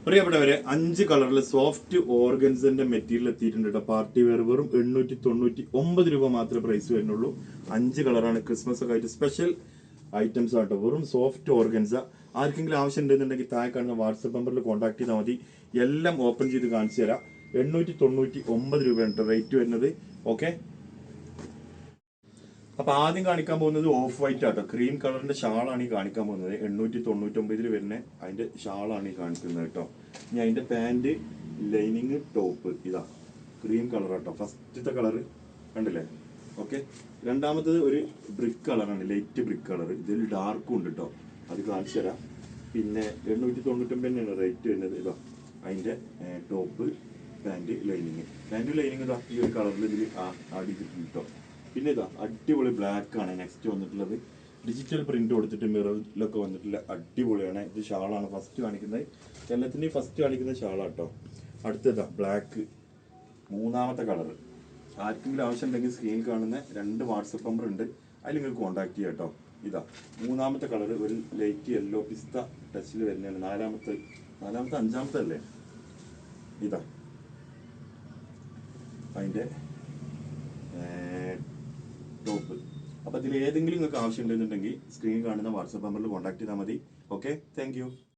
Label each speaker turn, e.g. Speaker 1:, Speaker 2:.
Speaker 1: പ്രിയപ്പെട്ടവരെ 5 കളറിൽ soft ഓർഗൻസിന്റെ material എത്തിയിട്ടുണ്ട് കേട്ടോ. പാർട്ടി വെയർ വെറും 899 രൂപ മാത്രമേ പ്രൈസ് വരുന്നുള്ളൂ. 5 കളറാണ്. ക്രിസ്മസ് ഒക്കെ ആയിട്ട് സ്പെഷ്യൽ ഐറ്റംസ് ആട്ടോ. വെറും സോഫ്റ്റ് ഓർഗൻസ. ആർക്കെങ്കിലും ആവശ്യം ഉണ്ടെന്നുണ്ടെങ്കിൽ താഴെ കാണുന്ന വാട്സപ്പ് നമ്പറിൽ കോൺടാക്ട് ചെയ്താൽ മതി. എല്ലാം ഓപ്പൺ ചെയ്ത് കാണിച്ചു തരാം. 899 രൂപയാണ് റേറ്റ് വരുന്നത്. ഓക്കെ, അപ്പൊ ആദ്യം കാണിക്കാൻ പോകുന്നത് ഓഫ് വൈറ്റ് ആട്ടോ. ക്രീം കളറിന്റെ ഷാളാണ് ഈ കാണിക്കാൻ പോകുന്നത്. 899 വരുന്ന അതിന്റെ ഷാളാണ് ഈ കാണിക്കുന്നത് കേട്ടോ. ഇനി അതിന്റെ പാന്റ്, ലൈനിങ്, ടോപ്പ് ഇതാ ക്രീം കളർ ആട്ടോ. ഫസ്റ്റത്തെ കളറ് കണ്ടില്ലേ? ഓക്കെ, രണ്ടാമത്തത് ഒരു ബ്രിക്ക് കളറാണ്, ലൈറ്റ് ബ്രിക്ക് കളർ. ഇതിൽ ഡാർക്കും ഉണ്ട് കേട്ടോ, അത് കാണിച്ചു തരാം. പിന്നെ 899 തന്നെയാണ് റേറ്റ് വരുന്നത്. ഇതാ അതിന്റെ ടോപ്പ്, പാന്റ്, ലൈനിങ് ഇതാ ഈ ഒരു കളറിൽ ഇതിൽ ആഡ് ചെയ്തിട്ടുണ്ട് കേട്ടോ. പിന്നെ ഇതാ അടിപൊളി ബ്ലാക്ക് ആണ് നെക്സ്റ്റ് വന്നിട്ടുള്ളത്. ഡിജിറ്റൽ പ്രിന്റ് കൊടുത്തിട്ട് മിററിലൊക്കെ വന്നിട്ടുള്ള അടിപൊളിയാണ്. ഇത് ഷാളാണ് ഫസ്റ്റ് കാണിക്കുന്നത്. എല്ലാത്തിൻ്റെയും ഫസ്റ്റ് കാണിക്കുന്ന ഷാളാട്ടോ. അടുത്തതാ ബ്ലാക്ക്, മൂന്നാമത്തെ കളർ. ആർക്കെങ്കിലും ആവശ്യം ഉണ്ടെങ്കിൽ സ്ക്രീനിൽ കാണുന്ന 2 വാട്സപ്പ് നമ്പർ ഉണ്ട്, അതിൽ നിങ്ങൾക്ക് കോൺടാക്ട് ചെയ്യാം കേട്ടോ. ഇതാ മൂന്നാമത്തെ കളർ, ഒരു ലൈറ്റ് യെല്ലോ പിസ്ത ടച്ചിൽ വരുന്നതാണ്. നാലാമത്തെ അഞ്ചാമത്തെ അല്ലേ? ഇതാ അതിൻ്റെ ടോപ്പ്. അപ്പൊ ഇതിൽ ഏതെങ്കിലും നിങ്ങൾക്ക് ആവശ്യം ഉണ്ടെന്നുണ്ടെങ്കിൽ സ്ക്രീനിൽ കാണുന്ന വാട്സപ്പ് നമ്പറിൽ കോൺടാക്ട് ചെയ്താൽ മതി. Okay, thank